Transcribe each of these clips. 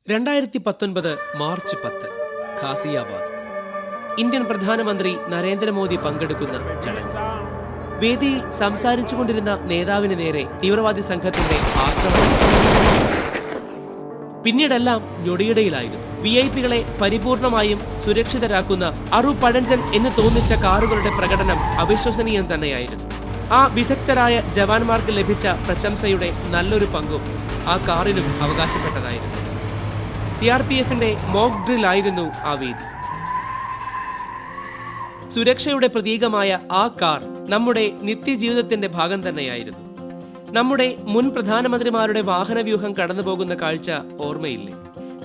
2019 March 10 ഖാസിയാബാദ്. Indian പ്രധാനമന്ത്രി നരേന്ദ്രമോദി പങ്കെടുക്കുന്ന ചടങ്ങ്. വേദിയിൽ സംസാരിച്ചുകൊണ്ടിരുന്ന നേതാവിന് നേരെ തീവ്രവാദി സംഘത്തിന്റെ ആക്രമണം. പിന്നീടെല്ലാം ഞൊടിയിടയിലായിരുന്നു. VIP-കളെ പരിപൂർണമായും സുരക്ഷിതരാക്കുന്ന അറുപഴഞ്ചൻ എന്ന് തോന്നിച്ച കാറുകളുടെ പ്രകടനം അവിശ്വസനീയം തന്നെയായിരുന്നു. ആ വിദഗ്ധരായ ജവാന്മാർക്ക് ലഭിച്ച പ്രശംസയുടെ നല്ലൊരു പങ്കും ആ കാറിനും അവകാശപ്പെട്ടതായിരുന്നു. CRPF-ന്റെ മോക്ക് ഡ്രിൽ ആയിരുന്നു ആ വേദി. സുരക്ഷയുടെ പ്രതീകമായ ആ കാർ നമ്മുടെ നിത്യജീവിതത്തിന്റെ ഭാഗം തന്നെയായിരുന്നു. നമ്മുടെ മുൻ പ്രധാനമന്ത്രിമാരുടെ വാഹനവ്യൂഹം കടന്നുപോകുന്ന കാഴ്ച ഓർമ്മയില്ലേ?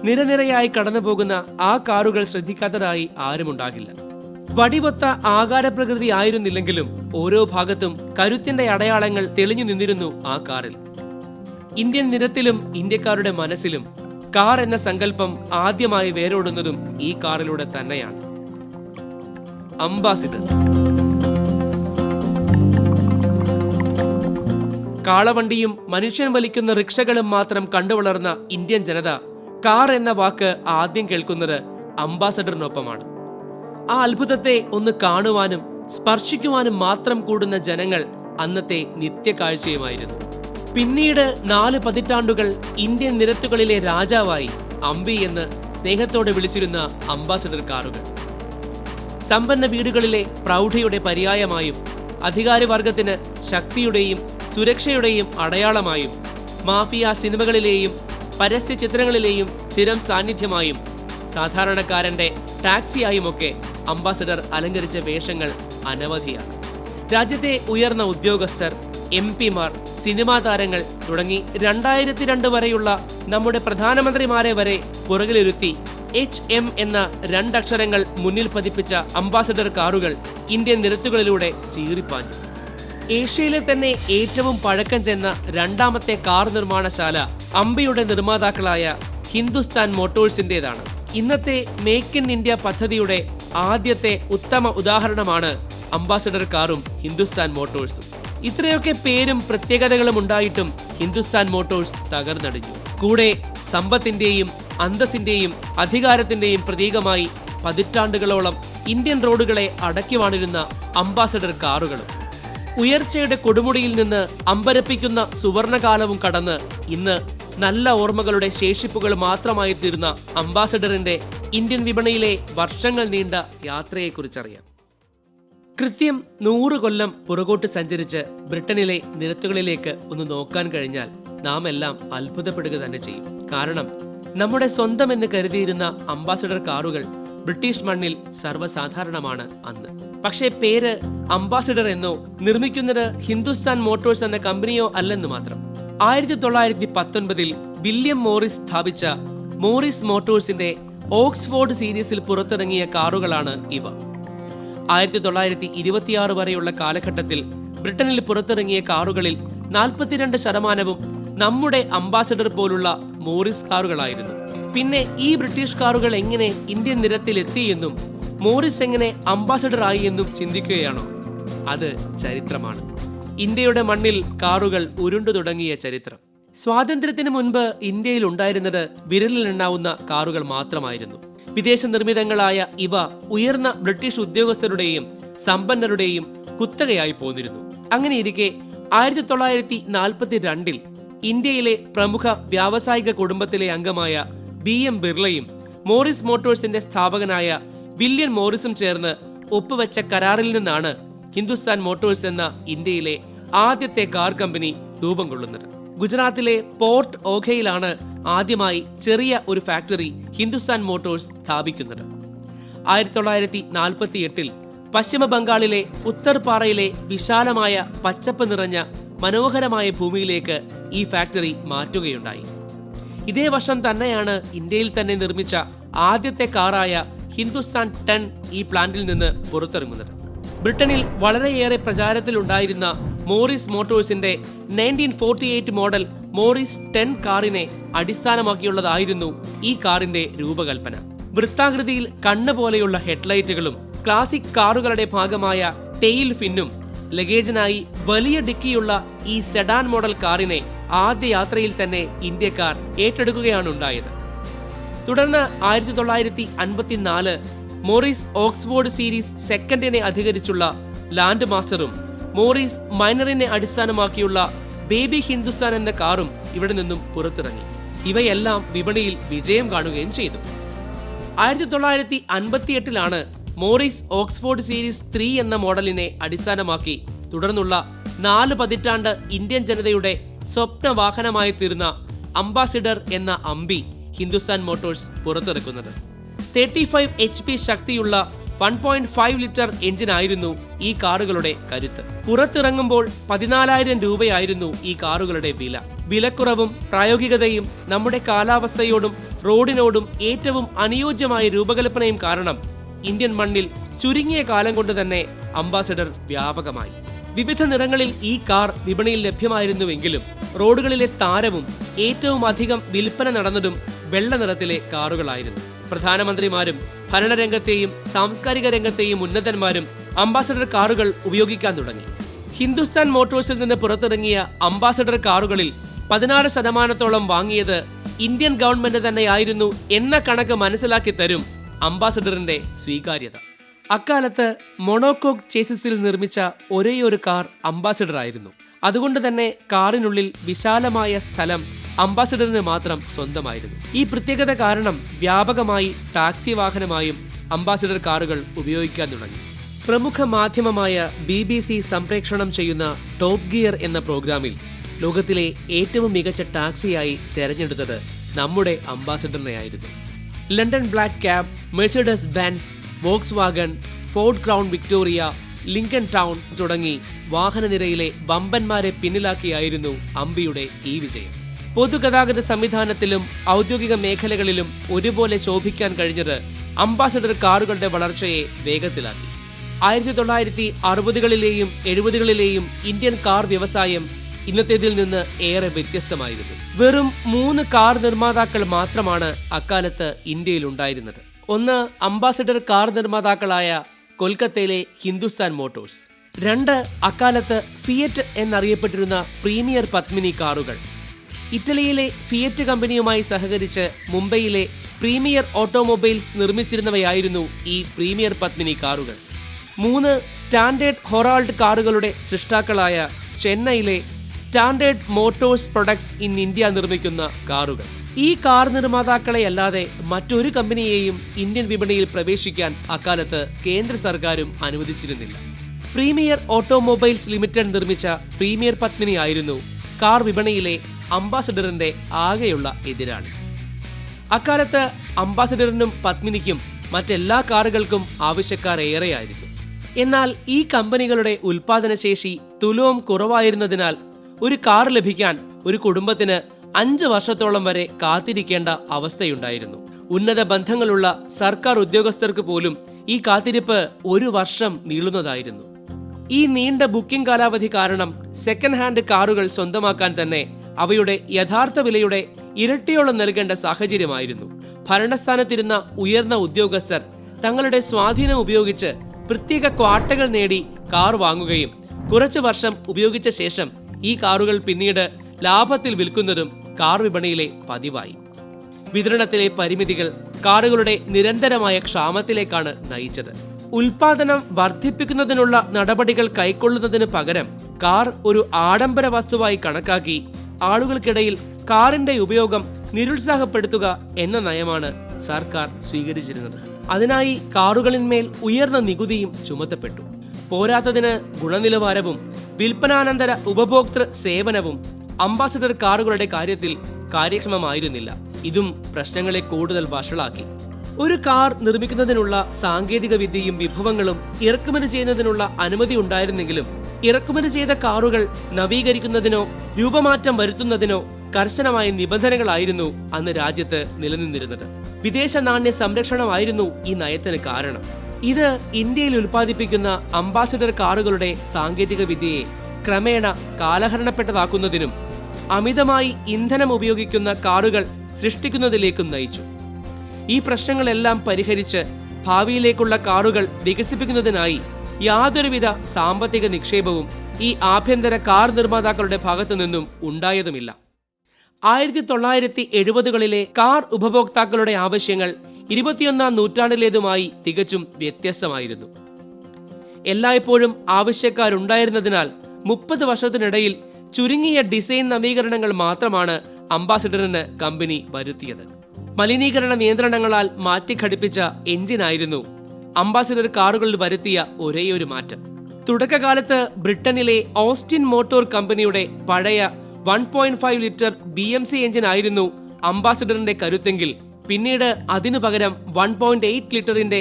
നിരനിരയായി കടന്നുപോകുന്ന ആ കാറുകൾ ശ്രദ്ധിക്കാത്തതായി ആരുമുണ്ടാകില്ല. വടിവൊത്ത ആകാരപ്രകൃതി ആയിരുന്നില്ലെങ്കിലും ഓരോ ഭാഗത്തും കരുത്തിന്റെ അടയാളങ്ങൾ തെളിഞ്ഞു നിന്നിരുന്നു ആ കാറിൽ. ഇന്ത്യൻ നിരത്തിലും ഇന്ത്യക്കാരുടെ മനസ്സിലും കാർ എന്ന സങ്കല്പം ആദ്യമായി വേരോടുന്നതും ഈ കാറിലൂടെ തന്നെയാണ്. അംബാസിഡർ. കാളവണ്ടിയും മനുഷ്യൻ വലിക്കുന്ന റിക്ഷകളും മാത്രം കണ്ടുവളർന്ന ഇന്ത്യൻ ജനത കാർ എന്ന വാക്ക് ആദ്യം കേൾക്കുന്നത് അംബാസഡറിനൊപ്പമാണ്. ആ അത്ഭുതത്തെ ഒന്ന് കാണുവാനും സ്പർശിക്കുവാനും മാത്രം കൂടുന്ന ജനങ്ങൾ അന്നത്തെ നിത്യകാഴ്ചയുമായിരുന്നു. പിന്നീട് 4 പതിറ്റാണ്ടുകൾ ഇന്ത്യൻ നിരത്തുകളിലെ രാജാവായി അമ്പി എന്ന് സ്നേഹത്തോടെ വിളിച്ചിരുന്ന അംബാസഡർ കാറുകൾ സമ്പന്ന വീടുകളിലെ പ്രൗഢിയുടെ പര്യായമായും അധികാരവർഗത്തിന് ശക്തിയുടെയും സുരക്ഷയുടെയും അടയാളമായും മാഫിയ സിനിമകളിലെയും പരസ്യ ചിത്രങ്ങളിലെയും സ്ഥിരം സാന്നിധ്യമായും സാധാരണക്കാരന്റെ ടാക്സിയായുമൊക്കെ അംബാസഡർ അലങ്കരിച്ച വേഷങ്ങൾ അനവധിയാണ്. രാജ്യത്തെ ഉയർന്ന ഉദ്യോഗസ്ഥർ, MP-മാർ, സിനിമാ താരങ്ങൾ തുടങ്ങി 2002 വരെയുള്ള നമ്മുടെ പ്രധാനമന്ത്രിമാരെ വരെ പുറകിലിരുത്തി HM എന്ന 2 അക്ഷരങ്ങൾ മുന്നിൽ പതിപ്പിച്ച അംബാസഡർ കാറുകൾ ഇന്ത്യൻ നിരത്തുകളിലൂടെ ചീറിപ്പാഞ്ഞു. ഏഷ്യയിലെ തന്നെ ഏറ്റവും പഴക്കം ചെന്ന 2ാമത്തെ കാർ നിർമ്മാണശാല അംബിയുടെ നിർമ്മാതാക്കളായ ഹിന്ദുസ്ഥാൻ മോട്ടോഴ്സിന്റേതാണ്. ഇന്നത്തെ മേക്ക് ഇൻ ഇന്ത്യ പദ്ധതിയുടെ ആദ്യത്തെ ഉത്തമ ഉദാഹരണമാണ് അംബാസഡർ കാറും ഹിന്ദുസ്ഥാൻ മോട്ടോഴ്സും. ഇത്രയൊക്കെ പേരും പ്രത്യേകതകളും ഉണ്ടായിട്ടും ഹിന്ദുസ്ഥാൻ മോട്ടോഴ്സ് തകർന്നടിഞ്ഞു. കൂടെ സമ്പത്തിന്റെയും അന്തസ്സിന്റെയും അധികാരത്തിന്റെയും പ്രതീകമായി പതിറ്റാണ്ടുകളോളം ഇന്ത്യൻ റോഡുകളെ അടക്കി വാണിരുന്ന അംബാസഡർ കാറുകളും. ഉയർച്ചയുടെ കൊടുമുടിയിൽ നിന്ന് അമ്പരപ്പിക്കുന്ന സുവർണകാലവും കടന്ന് ഇന്ന് നല്ല ഓർമ്മകളുടെ ശേഷിപ്പുകൾ മാത്രമായി തീർന്ന അംബാസഡറിന്റെ ഇന്ത്യൻ വിപണിയിലെ വർഷങ്ങൾ നീണ്ട യാത്രയെക്കുറിച്ചറിയാം. കൃത്യം 100 കൊല്ലം പുറകോട്ട് സഞ്ചരിച്ച് ബ്രിട്ടനിലെ നിരത്തുകളിലേക്ക് ഒന്ന് നോക്കാൻ കഴിഞ്ഞാൽ നാം എല്ലാം അത്ഭുതപ്പെടുക തന്നെ ചെയ്യും. കാരണം നമ്മുടെ സ്വന്തം എന്ന് കരുതിയിരുന്ന അംബാസഡർ കാറുകൾ ബ്രിട്ടീഷ് മണ്ണിൽ സർവ്വസാധാരണമാണ് അന്ന്. പക്ഷേ പേര് അംബാസഡർ എന്നോ നിർമ്മിക്കുന്നത് ഹിന്ദുസ്ഥാൻ മോട്ടോഴ്സ് എന്ന കമ്പനിയോ അല്ലെന്ന് മാത്രം. 1919 വില്യം മോറിസ് സ്ഥാപിച്ച മോറിസ് മോട്ടോഴ്സിന്റെ ഓക്സ്ഫോർഡ് സീരീസിൽ പുറത്തിറങ്ങിയ കാറുകളാണ് ഇവ. 1926 വരെയുള്ള കാലഘട്ടത്തിൽ ബ്രിട്ടനിൽ പുറത്തിറങ്ങിയ കാറുകളിൽ 42% നമ്മുടെ അംബാസഡർ പോലുള്ള മോറിസ് കാറുകളായിരുന്നു. പിന്നെ ഈ ബ്രിട്ടീഷ് കാറുകൾ എങ്ങനെ ഇന്ത്യൻ നിരത്തിൽ എത്തിയെന്നും മോറിസ് എങ്ങനെ അംബാസഡർ ആയി എന്നും ചിന്തിക്കുകയാണോ? അത് ചരിത്രമാണ്. ഇന്ത്യയുടെ മണ്ണിൽ കാറുകൾ ഉരുണ്ടു തുടങ്ങിയ ചരിത്രം. സ്വാതന്ത്ര്യത്തിന് മുൻപ് ഇന്ത്യയിൽ ഉണ്ടായിരുന്നത് വിരലിലെണ്ണാവുന്ന കാറുകൾ മാത്രമായിരുന്നു. വിദേശ നിർമ്മിതങ്ങളായ ഇവ ഉയർന്ന ബ്രിട്ടീഷ് ഉദ്യോഗസ്ഥരുടെയും സമ്പന്നരുടെയും കുത്തകയായി പോന്നിരുന്നു. അങ്ങനെയിരിക്കെ 1942 ഇന്ത്യയിലെ പ്രമുഖ വ്യാവസായിക കുടുംബത്തിലെ അംഗമായ BM ബിർളയും മോറിസ് മോട്ടോഴ്സിന്റെ സ്ഥാപകനായ വില്യം മോറിസും ചേർന്ന് ഒപ്പുവെച്ച കരാറിൽ നിന്നാണ് ഹിന്ദുസ്ഥാൻ മോട്ടോഴ്സ് എന്ന ഇന്ത്യയിലെ ആദ്യത്തെ കാർ കമ്പനി രൂപം കൊള്ളുന്നത്. ഗുജറാത്തിലെ പോർട്ട് ഓഖയിലാണ് ആദ്യമായി ചെറിയ ഒരു ഫാക്ടറി ഹിന്ദുസ്ഥാൻ മോട്ടോഴ്സ് സ്ഥാപിക്കുന്നത്. 1948 പശ്ചിമ ബംഗാളിലെ ഉത്തർപാറയിലെ വിശാലമായ പച്ചപ്പ് നിറഞ്ഞ മനോഹരമായ ഭൂമിയിലേക്ക് ഈ ഫാക്ടറി മാറ്റുകയുണ്ടായി. ഇതേ വർഷം തന്നെയാണ് ഇന്ത്യയിൽ തന്നെ നിർമ്മിച്ച ആദ്യത്തെ കാറായ ഹിന്ദുസ്ഥാൻ 10 ഈ പ്ലാന്റിൽ നിന്ന് പുറത്തിറങ്ങുന്നത്. ബ്രിട്ടനിൽ വളരെയേറെ പ്രചാരത്തിലുണ്ടായിരുന്ന മോറിസ് മോട്ടോഴ്സിന്റെ 1948 മോഡൽ മോറിസ് 10 കാറിനെ അടിസ്ഥാനമാക്കിയുള്ളതായിരുന്നു ഈ കാറിന്റെ രൂപകൽപ്പന. വൃത്താകൃതിയിൽ കണ്ണ് പോലെയുള്ള ഹെഡ്ലൈറ്റുകളും ക്ലാസിക് കാറുകളുടെ ഭാഗമായ ടെയിൽ ഫിന്നും ലഗേജിനായി വലിയ ഡിക്കിയുള്ള ഈ സെഡാൻ മോഡൽ കാറിനെ ആദ്യ യാത്രയിൽ തന്നെ ഇന്ത്യക്കാർ ഏറ്റെടുക്കുകയാണ് ഉണ്ടായത്. തുടർന്ന് 1954 മോറിസ് ഓക്സ്ഫോർഡ് സീരീസ് സെക്കൻഡിനെ അധികരിച്ചുള്ള ലാൻഡ് മാസ്റ്ററും മോറിസ് മൈനറിനെ അടിസ്ഥാനമാക്കിയുള്ള ബേബി ഹിന്ദുസ്ഥാൻ എന്ന കാറും ഇവിടെ നിന്നും പുറത്തിറങ്ങി. ഇവയെല്ലാം വിപണിയിൽ വിജയം കാണുകയും ചെയ്തു. 1958 മോറിസ് ഓക്സ്ഫോർഡ് സീരീസ് 3 എന്ന മോഡലിനെ അടിസ്ഥാനമാക്കി തുടർന്നുള്ള 4 പതിറ്റാണ്ട് ഇന്ത്യൻ ജനതയുടെ സ്വപ്ന വാഹനമായി തീർന്ന അംബാസിഡർ എന്ന അമ്പി ഹിന്ദുസ്ഥാൻ മോട്ടോഴ്സ് പുറത്തിറക്കുന്നത്. 35 HP ശക്തിയുള്ള 1.5 ലിറ്റർ എഞ്ചിനായിരുന്നു ഈ കാറുകളുടെ കരുത്ത്. പുറത്തിറങ്ങുമ്പോൾ 14,000 രൂപയായിരുന്നു ഈ കാറുകളുടെ വില. വിലക്കുറവും പ്രായോഗികതയും നമ്മുടെ കാലാവസ്ഥയോടും റോഡിനോടും ഏറ്റവും അനുയോജ്യമായ രൂപകൽപ്പനയും കാരണം ഇന്ത്യൻ മണ്ണിൽ ചുരുങ്ങിയ കാലം കൊണ്ട് തന്നെ അംബാസഡർ വ്യാപകമായി. വിവിധ നിറങ്ങളിൽ ഈ കാർ വിപണിയിൽ ലഭ്യമായിരുന്നുവെങ്കിലും റോഡുകളിലെ താരവും ഏറ്റവും അധികം വിൽപ്പന നടന്നതും വെള്ള നിറത്തിലെ കാറുകളായിരുന്നു. പ്രധാനമന്ത്രിമാരും ഭരണരംഗത്തെയും സാംസ്കാരിക രംഗത്തെയും ഉന്നതന്മാരും അംബാസഡർ കാറുകൾ ഉപയോഗിക്കാൻ തുടങ്ങി. ഹിന്ദുസ്ഥാൻ മോട്ടോഴ്സിൽ നിന്ന് പുറത്തിറങ്ങിയ അംബാസഡർ കാറുകളിൽ 16% വാങ്ങിയത് ഇന്ത്യൻ ഗവൺമെന്റ് തന്നെയായിരുന്നു എന്ന കണക്ക് മനസ്സിലാക്കി തരും അംബാസഡറിന്റെ സ്വീകാര്യത. അക്കാലത്ത് മൊണോകോക്ക് ചേസിസിൽ നിർമ്മിച്ച ഒരേയൊരു കാർ അംബാസഡർ ആയിരുന്നു. അതുകൊണ്ട് തന്നെ കാറിനുള്ളിൽ വിശാലമായ സ്ഥലം അംബാസഡറിന് മാത്രം സ്വന്തമായിരുന്നു. ഈ പ്രത്യേകത കാരണം വ്യാപകമായി ടാക്സി വാഹനമായും അംബാസഡർ കാറുകൾ ഉപയോഗിക്കാൻ തുടങ്ങി. പ്രമുഖ മാധ്യമമായ BBC സംപ്രേഷണം ചെയ്യുന്ന ടോപ്പ് ഗിയർ എന്ന പ്രോഗ്രാമിൽ ലോകത്തിലെ ഏറ്റവും മികച്ച ടാക്സിയായി തെരഞ്ഞെടുത്തത് നമ്മുടെ അംബാസഡറിനെയായിരുന്നു. London black cab, Mercedes Benz, Volkswagen, Ford Crown Victoria, Lincoln Town തുടങ്ങി വാഹനനിരയിലെ വമ്പന്മാരെ പിന്നിലാക്കിയായിരുന്നു അംബിയുടെ ഈ വിജയം. പൊതുഗതാഗത സംവിധാനത്തിലും ഔദ്യോഗിക മേഖലകളിലും ഒരുപോലെ ശോഭിക്കാൻ കഴിഞ്ഞത് അംബാസഡർ കാറുകളുടെ വളർച്ചയെ വേഗത്തിലാക്കി. 1960കളിലെയും 70കളിലെയും ഇന്ത്യൻ കാർ വ്യവസായം ഇന്നത്തേതിൽ നിന്ന് ഏറെ വ്യത്യസ്തമായിരുന്നു. വെറും 3 കാർ നിർമ്മാതാക്കൾ മാത്രമാണ് അക്കാലത്ത് ഇന്ത്യയിൽ ഉണ്ടായിരുന്നത്. ഒന്ന് അംബാസഡർ കാർ നിർമ്മാതാക്കളായ കൊൽക്കത്തയിലെ ഹിന്ദുസ്ഥാൻ മോട്ടോഴ്സ്. 2 അക്കാലത്ത് ഫിയറ്റ് എന്നറിയപ്പെട്ടിരുന്ന പ്രീമിയർ പത്മിനി കാറുകൾ. ഇറ്റലിയിലെ ഫിയറ്റ് കമ്പനിയുമായി സഹകരിച്ച് മുംബൈയിലെ പ്രീമിയർ ഓട്ടോമൊബൈൽസ് നിർമ്മിച്ചിരുന്നവയായിരുന്നു ഈ പ്രീമിയർ പത്മിനി കാറുകൾ. 3 സ്റ്റാൻഡേർഡ് ഹൊറാൾഡ് കാറുകളുടെ സൃഷ്ടാക്കളായ ചെന്നൈയിലെ standard Motors products in India നിർമ്മിക്കുന്ന കാറുകൾ. ഈ കാർ നിർമ്മാതാക്കളെ അല്ലാതെ മറ്റൊരു കമ്പനിയെയും ഇന്ത്യൻ വിപണിയിൽ പ്രവേശിക്കാൻ അക്കാലത്ത് കേന്ദ്ര സർക്കാരും അനുവദിച്ചിരുന്നില്ല. പ്രീമിയർ ഓട്ടോമൊബൈൽസ് ലിമിറ്റഡ് നിർമ്മിച്ച പ്രീമിയർ പത്മിനി ആയിരുന്നു കാർ വിപണിയിലെ അംബാസഡറിന്റെ ആകെയുള്ള എതിരാളി. അക്കാലത്ത് അംബാസഡറിനും പത്മിനിക്കും മറ്റെല്ലാ കാറുകൾക്കും ആവശ്യക്കാർ ഏറെയായിരുന്നു. എന്നാൽ ഈ കമ്പനികളുടെ ഉൽപാദനശേഷി തുലോം കുറവായിരുന്നതിനാൽ ഒരു കാർ ലഭിക്കാൻ ഒരു കുടുംബത്തിന് 5 വർഷത്തോളം വരെ കാത്തിരിക്കേണ്ട അവസ്ഥയുണ്ടായിരുന്നു. ഉന്നത ബന്ധങ്ങളുള്ള സർക്കാർ ഉദ്യോഗസ്ഥർക്ക് പോലും ഈ കാത്തിരിപ്പ് 1 വർഷം നീളുന്നതായിരുന്നു. ഈ നീണ്ട ബുക്കിംഗ് കാലാവധി കാരണം സെക്കൻഡ് ഹാൻഡ് കാറുകൾ സ്വന്തമാക്കാൻ തന്നെ അവയുടെ യഥാർത്ഥ വിലയുടെ ഇരട്ടിയോളം നൽകേണ്ട സാഹചര്യമായിരുന്നു. ഭരണസ്ഥാനത്തിരുന്ന ഉയർന്ന ഉദ്യോഗസ്ഥർ തങ്ങളുടെ സ്വാധീനം ഉപയോഗിച്ച് പ്രത്യേക ക്വാട്ടകൾ നേടി കാർ വാങ്ങുകയും കുറച്ചു വർഷം ഉപയോഗിച്ച ശേഷം ഈ കാറുകൾ പിന്നീട് ലാഭത്തിൽ വിൽക്കുന്നതും കാർ വിപണിയിലെ പതിവായി. വിതരണത്തിലെ പരിമിതികൾ കാറുകളുടെ നിരന്തരമായ ക്ഷാമത്തിലേക്കാണ് നയിച്ചത്. ഉൽപാദനം വർദ്ധിപ്പിക്കുന്നതിനുള്ള നടപടികൾ കൈക്കൊള്ളുന്നതിന് പകരം കാർ ഒരു ആഡംബര വസ്തുവായി കണക്കാക്കി ആളുകൾക്കിടയിൽ കാറിന്റെ ഉപയോഗം നിരുത്സാഹപ്പെടുത്തുക എന്ന നയമാണ് സർക്കാർ സ്വീകരിച്ചിരുന്നത്. അതിനായി കാറുകളിന്മേൽ ഉയർന്ന നികുതിയും ചുമത്തപ്പെട്ടു. പോരാത്തതിന് ഗുണനിലവാരവും വിൽപ്പനാനന്തര ഉപഭോക്തൃ സേവനവും അംബാസഡർ കാറുകളുടെ കാര്യത്തിൽ കാര്യക്ഷമമായിരുന്നില്ല. ഇതും പ്രശ്നങ്ങളെ കൂടുതൽ വഷളാക്കി. ഒരു കാർ നിർമ്മിക്കുന്നതിനുള്ള സാങ്കേതിക വിദ്യയും വിഭവങ്ങളും ഇറക്കുമതി ചെയ്യുന്നതിനുള്ള അനുമതി ഉണ്ടായിരുന്നെങ്കിലും ഇറക്കുമതി ചെയ്ത കാറുകൾ നവീകരിക്കുന്നതിനോ രൂപമാറ്റം വരുത്തുന്നതിനോ കർശനമായ നിബന്ധനകളായിരുന്നു അന്ന് രാജ്യത്ത് നിലനിന്നിരുന്നത്. വിദേശ നാണ്യ സംരക്ഷണമായിരുന്നു ഈ നയത്തിന് കാരണം. ഇത് ഇന്ത്യയിൽ ഉൽപ്പാദിപ്പിക്കുന്ന അംബാസഡർ കാറുകളുടെ സാങ്കേതിക വിദ്യയെ ക്രമേണ കാലഹരണപ്പെട്ടതാക്കുന്നതിനും അമിതമായി ഇന്ധനം ഉപയോഗിക്കുന്ന കാറുകൾ സൃഷ്ടിക്കുന്നതിലേക്കും നയിച്ചു. ഈ പ്രശ്നങ്ങളെല്ലാം പരിഹരിച്ച് ഭാവിയിലേക്കുള്ള കാറുകൾ വികസിപ്പിക്കുന്നതിനായി യാതൊരുവിധ സാമ്പത്തിക നിക്ഷേപവും ഈ ആഭ്യന്തര കാർ നിർമ്മാതാക്കളുടെ ഭാഗത്തു നിന്നും ഉണ്ടായതുമില്ല. 1970കളിലെ കാർ ഉപഭോക്താക്കളുടെ ആവശ്യങ്ങൾ 21ാം നൂറ്റാണ്ടിലേതുമായി തികച്ചും വ്യത്യസ്തമായിരുന്നു. എല്ലായ്പ്പോഴും ആവശ്യക്കാരുണ്ടായിരുന്നതിനാൽ 30 വർഷത്തിനിടയിൽ ചുരുങ്ങിയ ഡിസൈൻ നവീകരണങ്ങൾ മാത്രമാണ് അംബാസിഡറിന് കമ്പനി വരുത്തിയത്. മലിനീകരണ നിയന്ത്രണങ്ങളാൽ മാറ്റിഘടിപ്പിച്ച എഞ്ചിനായിരുന്നു അംബാസിഡർ കാറുകളിൽ വരുത്തിയ ഒരേയൊരു മാറ്റം. തുടക്കകാലത്ത് ബ്രിട്ടനിലെ ഓസ്റ്റിൻ മോട്ടോർ കമ്പനിയുടെ പഴയ 1.5 ലിറ്റർ BMC എഞ്ചിൻ ആയിരുന്നു അംബാസിഡറിന്റെ കരുത്തെങ്കിൽ പിന്നീട് അതിനു പകരം 1.8 ലിറ്ററിന്റെ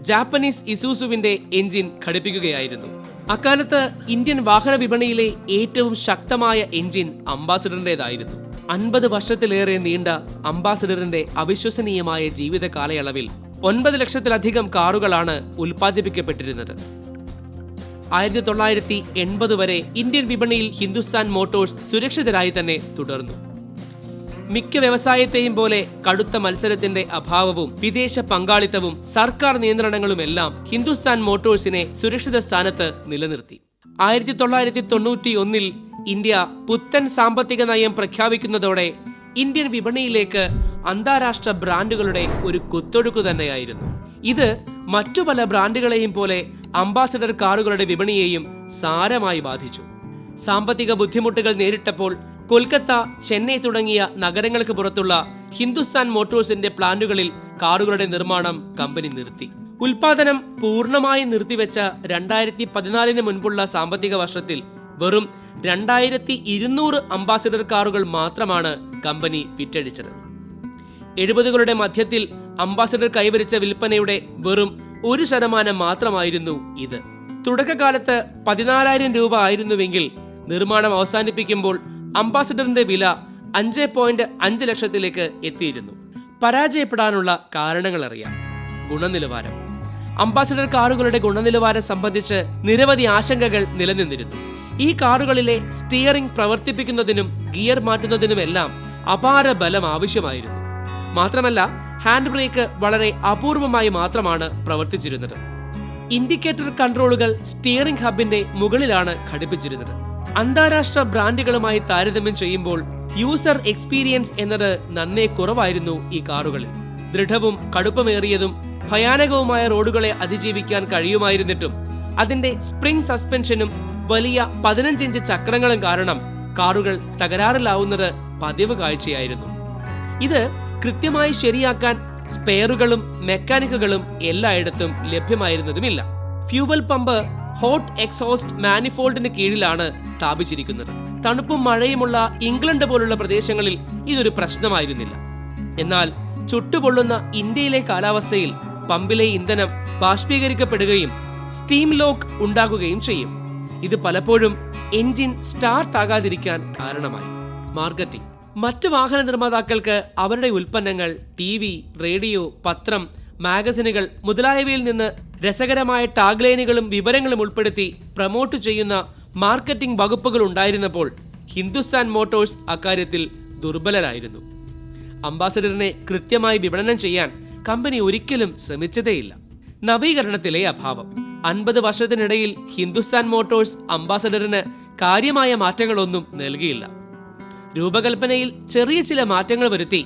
ജാപ്പനീസ് ഇസൂസുവിന്റെ എഞ്ചിൻ ഘടിപ്പിക്കുകയായിരുന്നു. അക്കാലത്ത് ഇന്ത്യൻ വാഹന വിപണിയിലെ ഏറ്റവും ശക്തമായ എഞ്ചിൻ അംബാസിഡറിന്റേതായിരുന്നു. 50 വർഷത്തിലേറെ നീണ്ട അംബാസിഡറിന്റെ അവിശ്വസനീയമായ ജീവിത കാലയളവിൽ 9 ലക്ഷത്തിലധികം കാറുകളാണ് ഉൽപ്പാദിപ്പിക്കപ്പെട്ടിരുന്നത്. 1980 വരെ ഇന്ത്യൻ വിപണിയിൽ ഹിന്ദുസ്ഥാൻ മോട്ടോഴ്സ് സുരക്ഷിതരായി തന്നെ തുടർന്നു. മിക്ക വ്യവസായത്തെയും പോലെ കടുത്ത മത്സരത്തിന്റെ അഭാവവും വിദേശ പങ്കാളിത്തവും സർക്കാർ നിയന്ത്രണങ്ങളുമെല്ലാം ഹിന്ദുസ്ഥാൻ മോട്ടോഴ്സിനെ സുരക്ഷിത സ്ഥാനത്ത് നിലനിർത്തി. 1991 ഇന്ത്യ പുത്തൻ സാമ്പത്തിക നയം പ്രഖ്യാപിക്കുന്നതോടെ ഇന്ത്യൻ വിപണിയിലേക്ക് അന്താരാഷ്ട്ര ബ്രാൻഡുകളുടെ ഒരു കുത്തൊഴുക്ക് തന്നെയായിരുന്നു. ഇത് മറ്റു പല ബ്രാൻഡുകളെയും പോലെ അംബാസിഡർ കാറുകളുടെ വിപണിയെയും സാരമായി ബാധിച്ചു. സാമ്പത്തിക ബുദ്ധിമുട്ടുകൾ നേരിട്ടപ്പോൾ കൊൽക്കത്ത, ചെന്നൈ തുടങ്ങിയ നഗരങ്ങൾക്ക് പുറത്തുള്ള ഹിന്ദുസ്ഥാൻ മോട്ടോഴ്സിന്റെ പ്ലാന്റുകളിൽ കാറുകളുടെ നിർമ്മാണം കമ്പനി നിർത്തി. ഉൽപാദനം പൂർണ്ണമായി നിർത്തിവെച്ച 2014 മുൻപുള്ള സാമ്പത്തിക വർഷത്തിൽ വെറും 2200 അംബാസിഡർ കാറുകൾ മാത്രമാണ് കമ്പനി വിറ്റഴിച്ചത്. 70കളുടെ മധ്യത്തിൽ അംബാസിഡർ കൈവരിച്ച വിൽപ്പനയുടെ വെറും 1% മാത്രമായിരുന്നു ഇത്. തുടക്കകാലത്ത് 14,000 രൂപ ആയിരുന്നുവെങ്കിൽ നിർമ്മാണം അവസാനിപ്പിക്കുമ്പോൾ അംബാസിഡറിന്റെ വില 5.5 ലക്ഷത്തിലേക്ക് എത്തിയിരുന്നു. പരാജയപ്പെടാനുള്ള കാരണങ്ങൾ അറിയാം. ഗുണനിലവാരം. അംബാസിഡർ കാറുകളുടെ ഗുണനിലവാരം സംബന്ധിച്ച് നിരവധി ആശങ്കകൾ നിലനിന്നിരുന്നു. ഈ കാറുകളിലെ സ്റ്റിയറിംഗ് പ്രവർത്തിപ്പിക്കുന്നതിനും ഗിയർ മാറ്റുന്നതിനുമെല്ലാം അപാര ബലം ആവശ്യമായിരുന്നു. മാത്രമല്ല ഹാൻഡ് ബ്രേക്ക് വളരെ അപൂർവമായി മാത്രമാണ് പ്രവർത്തിച്ചിരുന്നത്. ഇൻഡിക്കേറ്റർ കൺട്രോളുകൾ സ്റ്റിയറിംഗ് ഹബിന്റെ മുകളിലാണ് ഘടിപ്പിച്ചിരുന്നത്. അന്താരാഷ്ട്ര ബ്രാൻഡുകളുമായി താരതമ്യം ചെയ്യുമ്പോൾ യൂസർ എക്സ്പീരിയൻസ് എന്നത് നന്നേ കുറവായിരുന്നു ഈ കാറുകളിൽ. ദൃഢവും കടുപ്പമേറിയതും ഭയാനകവുമായ റോഡുകളെ അതിജീവിക്കാൻ കഴിയുമായിരുന്നിട്ടും അതിന്റെ സ്പ്രിംഗ് സസ്പെൻഷനും വലിയ 15 ഇഞ്ച് ചക്രങ്ങളും കാരണം കാറുകൾ തകരാറിലാവുന്നത് പതിവ് കാഴ്ചയായിരുന്നു. ഇത് കൃത്യമായി ശരിയാക്കാൻ സ്പെയറുകളും മെക്കാനിക്കുകളും എല്ലായിടത്തും ലഭ്യമായിരുന്നതുമില്ല. ഫ്യൂവൽ പമ്പ് ഹോട്ട് എക്സോസ്റ്റ് മാനിഫോൾഡിന് കീഴിലാണ് സ്ഥാപിച്ചിരിക്കുന്നത്. തണുപ്പും മഴയുമുള്ള ഇംഗ്ലണ്ട് പോലുള്ള പ്രദേശങ്ങളിൽ ഇതൊരു പ്രശ്നമായിരുന്നില്ല. എന്നാൽ ചുട്ടുപൊള്ളുന്ന ഇന്ത്യയിലെ കാലാവസ്ഥയിൽ പമ്പിലെ ഇന്ധനം ബാഷ്പീകരിക്കപ്പെടുകയും സ്റ്റീം ലോക്ക് ഉണ്ടാകുകയും ചെയ്യും. ഇത് പലപ്പോഴും എഞ്ചിൻ സ്റ്റാർട്ട് ആകാതിരിക്കാൻ കാരണമായി. മാർക്കറ്റിംഗ്. മറ്റ് വാഹന നിർമ്മാതാക്കൾക്ക് അവരുടെ ഉൽപ്പന്നങ്ങൾ TV, റേഡിയോ, പത്രം, മാഗസിനുകൾ മുതലായവയിൽ നിന്ന് രസകരമായ ടാഗ്ലൈനുകളും വിവരങ്ങളും ഉൾപ്പെടുത്തി പ്രമോട്ട് ചെയ്യുന്ന മാർക്കറ്റിംഗ് വകുപ്പുകൾ ഉണ്ടായിരുന്നപ്പോൾ ഹിന്ദുസ്ഥാൻ മോട്ടോഴ്സ് അക്കാര്യത്തിൽ ദുർബലരായിരുന്നു. അംബാസിഡറിനെ കൃത്യമായി വിപണനം ചെയ്യാൻ കമ്പനി ഒരിക്കലും ശ്രമിച്ചതേയില്ല. നവീകരണത്തിലെ അഭാവം. 50 വർഷത്തിനിടയിൽ ഹിന്ദുസ്ഥാൻ മോട്ടോഴ്സ് അംബാസിഡറിന് കാര്യമായ മാറ്റങ്ങളൊന്നും നൽകിയില്ല. രൂപകൽപ്പനയിൽ ചെറിയ ചില മാറ്റങ്ങൾ വരുത്തി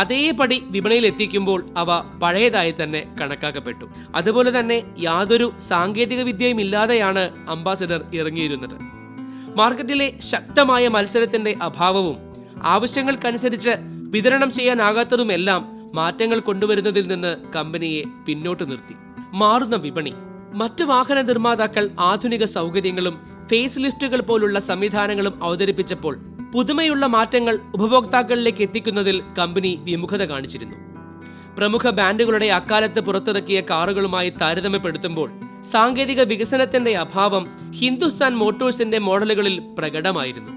അതേപടി വിപണിയിൽ എത്തിക്കുമ്പോൾ അവ പഴയതായി തന്നെ കണക്കാക്കപ്പെട്ടു. അതുപോലെ തന്നെ യാതൊരു സാങ്കേതിക വിദ്യയും ഇല്ലാതെയാണ് അംബാസിഡർ ഇറങ്ങിയിരുന്നത്. മാർക്കറ്റിലെ ശക്തമായ മത്സരത്തിന്റെ അഭാവവും ആവശ്യങ്ങൾക്കനുസരിച്ച് വിതരണം ചെയ്യാനാകാത്തതുമെല്ലാം മാറ്റങ്ങൾ കൊണ്ടുവരുന്നതിൽ നിന്ന് കമ്പനിയെ പിന്നോട്ട് നിർത്തി. മാറുന്ന വിപണി. മറ്റു വാഹന നിർമ്മാതാക്കൾ ആധുനിക സൗകര്യങ്ങളും ഫേസ് ലിഫ്റ്റുകൾ പോലുള്ള സംവിധാനങ്ങളും അവതരിപ്പിച്ചപ്പോൾ പുതുമയുള്ള മാറ്റങ്ങൾ ഉപഭോക്താക്കളിലേക്ക് എത്തിക്കുന്നതിൽ കമ്പനി വിമുഖത കാണിച്ചിരുന്നു. പ്രമുഖ ബ്രാൻഡുകളുടെ അക്കാലത്ത് പുറത്തിറക്കിയ കാറുകളുമായി താരതമ്യപ്പെടുത്തുമ്പോൾ സാങ്കേതിക വികസനത്തിന്റെ അഭാവം ഹിന്ദുസ്ഥാൻ മോട്ടോഴ്സിന്റെ മോഡലുകളിൽ പ്രകടമായിരുന്നു.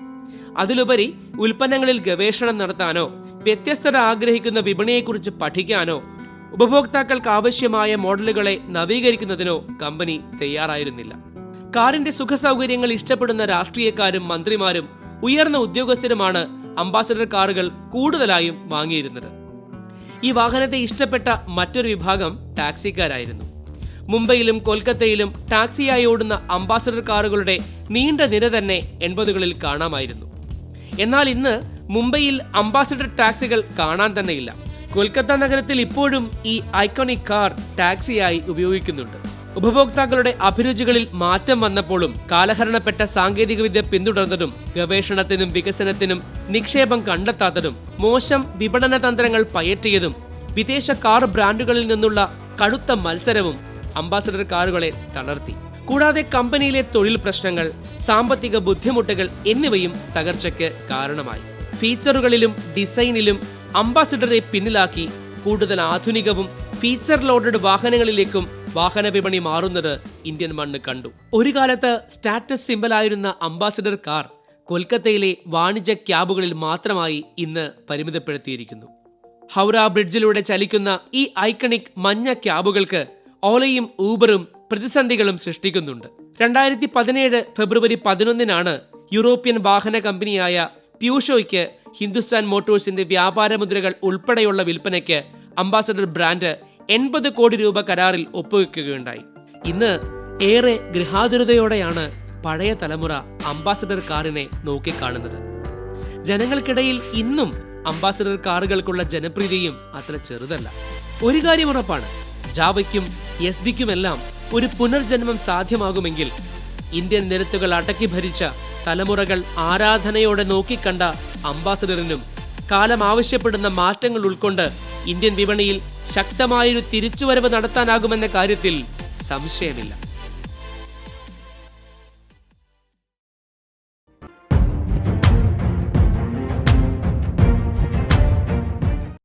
അതിലുപരി ഉൽപ്പന്നങ്ങളിൽ ഗവേഷണം നടത്താനോ വ്യത്യസ്തത ആഗ്രഹിക്കുന്ന വിപണിയെക്കുറിച്ച് പഠിക്കാനോ ഉപഭോക്താക്കൾക്ക് ആവശ്യമായ മോഡലുകളെ നവീകരിക്കുന്നതിനോ കമ്പനി തയ്യാറായിരുന്നില്ല. കാറിന്റെ സുഖസൗകര്യങ്ങൾ ഇഷ്ടപ്പെടുന്ന രാഷ്ട്രീയക്കാരും മന്ത്രിമാരും ഉയർന്ന ഉദ്യോഗസ്ഥരുമാണ് അംബാസഡർ കാറുകൾ കൂടുതലായും വാങ്ങിയിരുന്നത്. ഈ വാഹനത്തെ ഇഷ്ടപ്പെട്ട മറ്റൊരു വിഭാഗം ടാക്സിക്കാരായിരുന്നു. മുംബൈയിലും കൊൽക്കത്തയിലും ടാക്സിയായി ഓടുന്ന അംബാസഡർ കാറുകളുടെ നീണ്ട നിര തന്നെ 80കളിൽ കാണാമായിരുന്നു. എന്നാൽ ഇന്ന് മുംബൈയിൽ അംബാസിഡർ ടാക്സികൾ കാണാൻ തന്നെയില്ല. കൊൽക്കത്ത നഗരത്തിൽ ഇപ്പോഴും ഈ ഐക്കോണിക് കാർ ടാക്സിയായി ഉപയോഗിക്കുന്നുണ്ട്. ഉപഭോക്താക്കളുടെ അഭിരുചികളിൽ മാറ്റം വന്നപ്പോഴും കാലഹരണപ്പെട്ട സാങ്കേതികവിദ്യ പിന്തുടർന്നതും ഗവേഷണത്തിനും വികസനത്തിനും നിക്ഷേപം കണ്ടെത്താത്തതും മോശം വിപണന തന്ത്രങ്ങൾ പയറ്റിയതും വിദേശ കാർ ബ്രാൻഡുകളിൽ നിന്നുള്ള കടുത്ത മത്സരവും അംബാസിഡർ കാറുകളെ തളർത്തി. കൂടാതെ കമ്പനിയിലെ തൊഴിൽ പ്രശ്നങ്ങൾ, സാമ്പത്തിക ബുദ്ധിമുട്ടുകൾ എന്നിവയും തകർച്ചയ്ക്ക് കാരണമായി. ഫീച്ചറുകളിലും ഡിസൈനിലും അംബാസിഡറെ പിന്നിലാക്കി കൂടുതൽ ആധുനികവും ഫീച്ചർ ലോഡഡ് വാഹനങ്ങളിലേക്കും വാഹന വിപണി മാറുന്നത് ഇന്ത്യൻ മണ്ണ് കണ്ടു. ഒരു കാലത്ത് സ്റ്റാറ്റസ് സിംബലായിരുന്ന അംബാസിഡർ കാർ കൊൽക്കത്തയിലെ വാണിജ്യ ക്യാബുകളിൽ മാത്രമായി ഇന്ന് പരിമിതപ്പെടുത്തിയിരിക്കുന്നു. ഹൗറ ബ്രിഡ്ജിലൂടെ ചലിക്കുന്ന ഈ ഐക്കണിക് മഞ്ഞ ക്യാബുകൾക്ക് ഓലയും ഊബറും പ്രതിസന്ധികളും സൃഷ്ടിക്കുന്നുണ്ട്. 2017 ഫെബ്രുവരി 11 യൂറോപ്യൻ വാഹന കമ്പനിയായ പ്യൂഷോയ്ക്ക് ഹിന്ദുസ്ഥാൻ മോട്ടോഴ്സിന്റെ വ്യാപാര മുദ്രകൾ ഉൾപ്പെടെയുള്ള വിൽപ്പനയ്ക്ക് അംബാസഡർ ബ്രാൻഡ് 80 കോടി രൂപ കരാറിൽ ഒപ്പുവെക്കുകയുണ്ടായി. ഇന്ന് ഏറെ ഗൃഹാതുരതയോടെയാണ് പഴയ തലമുറ അംബാസഡർ കാറിനെ നോക്കിക്കാണുന്നത്. ജനങ്ങൾക്കിടയിൽ ഇന്നും അംബാസഡർ കാറുകൾക്കുള്ള ജനപ്രീതിയും അത്ര ചെറുതല്ല. ഒരു കാര്യം ഉറപ്പാണ്, ജാവയ്ക്കും SD-ക്കുമെല്ലാം ഒരു പുനർജന്മം സാധ്യമാകുമെങ്കിൽ ഇന്ത്യൻ നിരത്തുകൾ അടക്കി ഭരിച്ച തലമുറകൾ ആരാധനയോടെ നോക്കിക്കണ്ട അംബാസഡറിനും കാലം ആവശ്യപ്പെടുന്ന മാറ്റങ്ങൾ ഉൾക്കൊണ്ട് ഇന്ത്യൻ വിപണിയിൽ ശക്തമായൊരു തിരിച്ചുവരവ് നടത്താനാകുമെന്ന കാര്യത്തിൽ സംശയമില്ല.